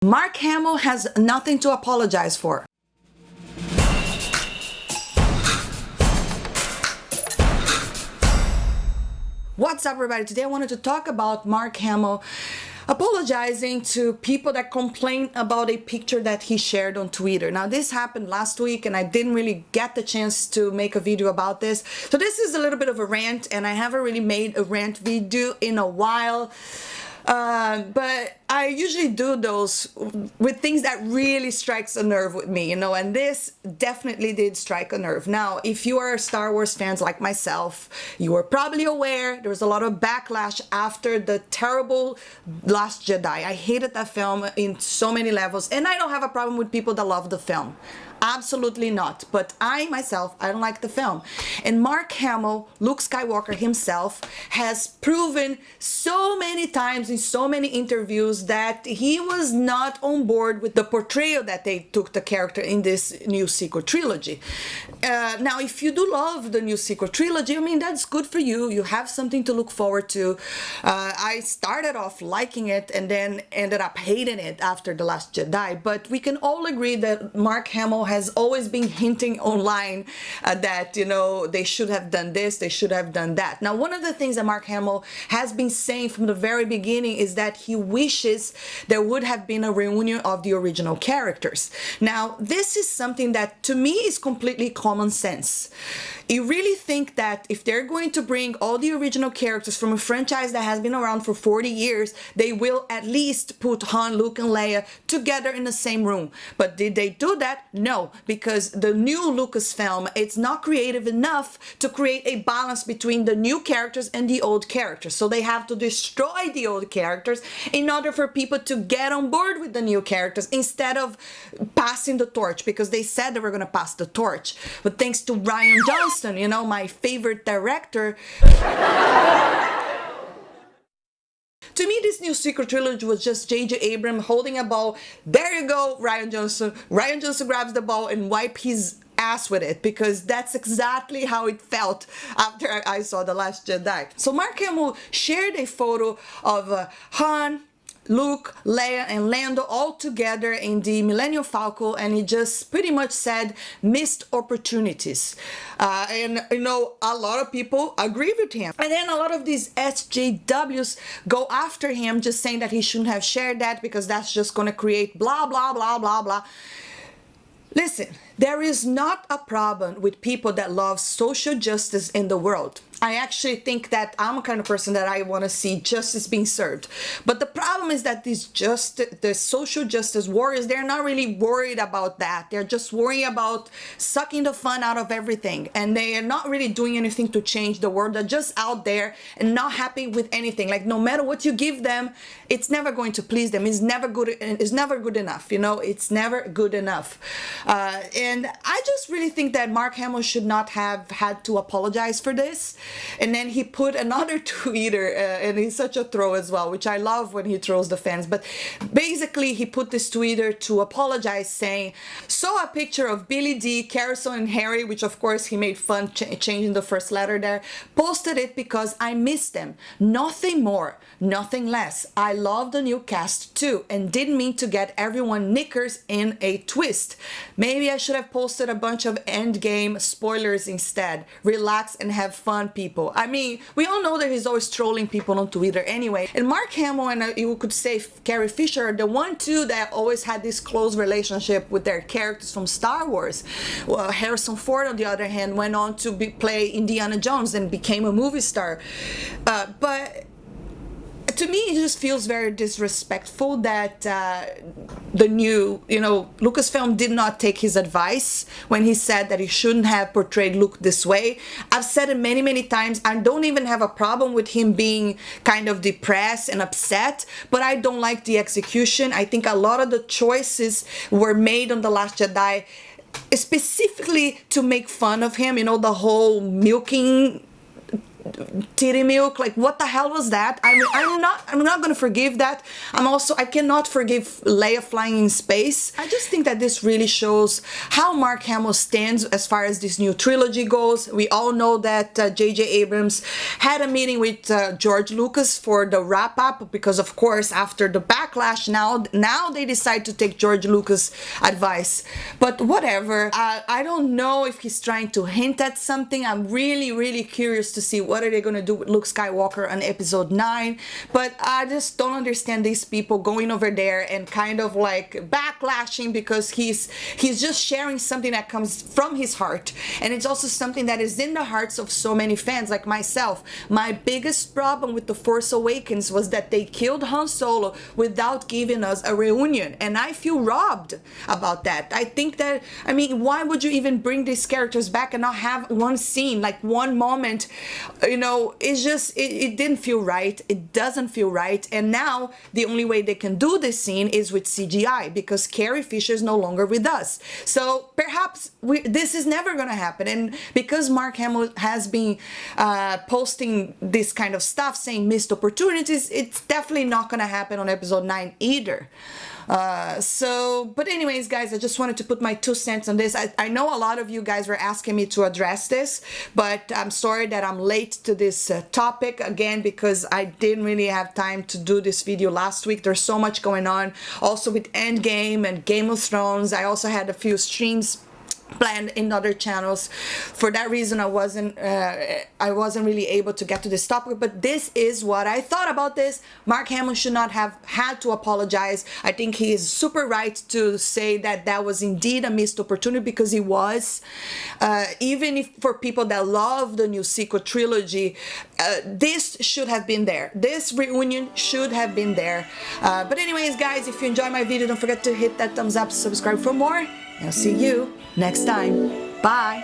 Mark Hamill has nothing to apologize for. What's up, everybody? Today I wanted to talk about Mark Hamill apologizing to people that complain about a picture that he shared on Twitter. Now, this happened last week and I didn't really get the chance to make a video about this. So this is a little bit of a rant, and I haven't really made a rant video in a while. But I usually do those with things that really strikes a nerve with me, and this definitely did strike a nerve. Now, if you are Star Wars fans like myself, you are probably aware there was a lot of backlash after the terrible Last Jedi. I hated that film in so many levels, and I don't have a problem with people that love the film. Absolutely not. But I myself, I don't like the film. And Mark Hamill, Luke Skywalker himself, has proven so many times in so many interviews that he was not on board with the portrayal that they took the character in this new sequel trilogy. Now, if you do love the new sequel trilogy, I mean, that's good for you. You have something to look forward to. I started off liking it and then ended up hating it after The Last Jedi. But we can all agree that Mark Hamill has always been hinting online that, they should have done this, they should have done that. Now, one of the things that Mark Hamill has been saying from the very beginning is that he wishes there would have been a reunion of the original characters. Now, this is something that to me is completely common sense. You really think that if they're going to bring all the original characters from a franchise that has been around for 40 years, they will at least put Han, Luke, and Leia together in the same room. But did they do that? No, because the new Lucasfilm, it's not creative enough to create a balance between the new characters and the old characters. So they have to destroy the old characters in order for people to get on board with the new characters instead of passing the torch, because they said they were going to pass the torch. But thanks to Rian, my favorite director, to me, this new sequel trilogy was just J.J. Abrams holding a ball. There you go, Rian Johnson. Rian Johnson grabs the ball and wipes his ass with it, because that's exactly how it felt after I saw The Last Jedi. So Mark Hamill shared a photo of Han, Luke, Leia, and Lando all together in the Millennium Falcon, and he just pretty much said missed opportunities. And a lot of people agree with him. And then a lot of these SJWs go after him, just saying that he shouldn't have shared that because that's just going to create blah, blah, blah, blah, blah. Listen, there is not a problem with people that love social justice in the world. I actually think that I'm a kind of person that I want to see justice being served. But the problem is that the social justice warriors, they're not really worried about that. They're just worried about sucking the fun out of everything. And they are not really doing anything to change the world. They're just out there and not happy with anything. Like, no matter what you give them, it's never going to please them. It's never good. It's never good enough. It's never good enough. And I just really think that Mark Hamill should not have had to apologize for this. And then he put another tweeter, and he's such a throw as well, which I love when he throws the fans. But basically, he put this tweeter to apologize, saying, saw a picture of Billy D, Carson, and Harry, which of course he made fun changing the first letter there. Posted it because I missed them. Nothing more, nothing less. I love the new cast too, and didn't mean to get everyone knickers in a twist. Maybe I should have posted a bunch of Endgame spoilers instead. Relax and have fun, people. I mean, we all know that he's always trolling people on Twitter anyway. And Mark Hamill and you could say Carrie Fisher are the one too that always had this close relationship with their characters from Star Wars. Well, Harrison Ford, on the other hand, went on to play Indiana Jones and became a movie star. But to me, it just feels very disrespectful that the new, Lucasfilm did not take his advice when he said that he shouldn't have portrayed Luke this way. I've said it many, many times. I don't even have a problem with him being kind of depressed and upset, but I don't like the execution. I think a lot of the choices were made on The Last Jedi specifically to make fun of him, the whole milking titty milk. Like, what the hell was that? I'm not gonna forgive that. I cannot forgive Leia flying in space. I just think that this really shows how Mark Hamill stands as far as this new trilogy goes. We all know that J.J. Abrams had a meeting with George Lucas for the wrap up, because of course after the backlash, now they decide to take George Lucas' advice. But whatever. I don't know if he's trying to hint at something. I'm really curious to see what are they gonna do with Luke Skywalker on episode 9. But I just don't understand these people going over there and kind of like backlashing, because he's just sharing something that comes from his heart, and it's also something that is in the hearts of so many fans like myself. My biggest problem with The Force Awakens was that they killed Han Solo without giving us a reunion, and I feel robbed about that. I think that, I mean, why would you even bring these characters back and not have one scene, like one moment? You know, it's just, it didn't feel right. It doesn't feel right. And now the only way they can do this scene is with CGI, because Carrie Fisher is no longer with us. So perhaps this is never gonna happen. And because Mark Hamill has been posting this kind of stuff saying missed opportunities, it's definitely not gonna happen on episode 9 either. But anyways, guys, I just wanted to put my 2 cents on this. I know a lot of you guys were asking me to address this, but I'm sorry that I'm late to this topic again, because I didn't really have time to do this video last week. There's so much going on, also with Endgame and Game of Thrones. I also had a few streams planned in other channels. For that reason, I wasn't really able to get to this topic, but this is what I thought about this. Mark Hamill should not have had to apologize. I think he is super right to say that that was indeed a missed opportunity, because he was. Even if for people that love the new sequel trilogy, this should have been there. This reunion should have been there. But anyways, guys, if you enjoyed my video, don't forget to hit that thumbs up, subscribe for more, and I'll see you next time. Bye.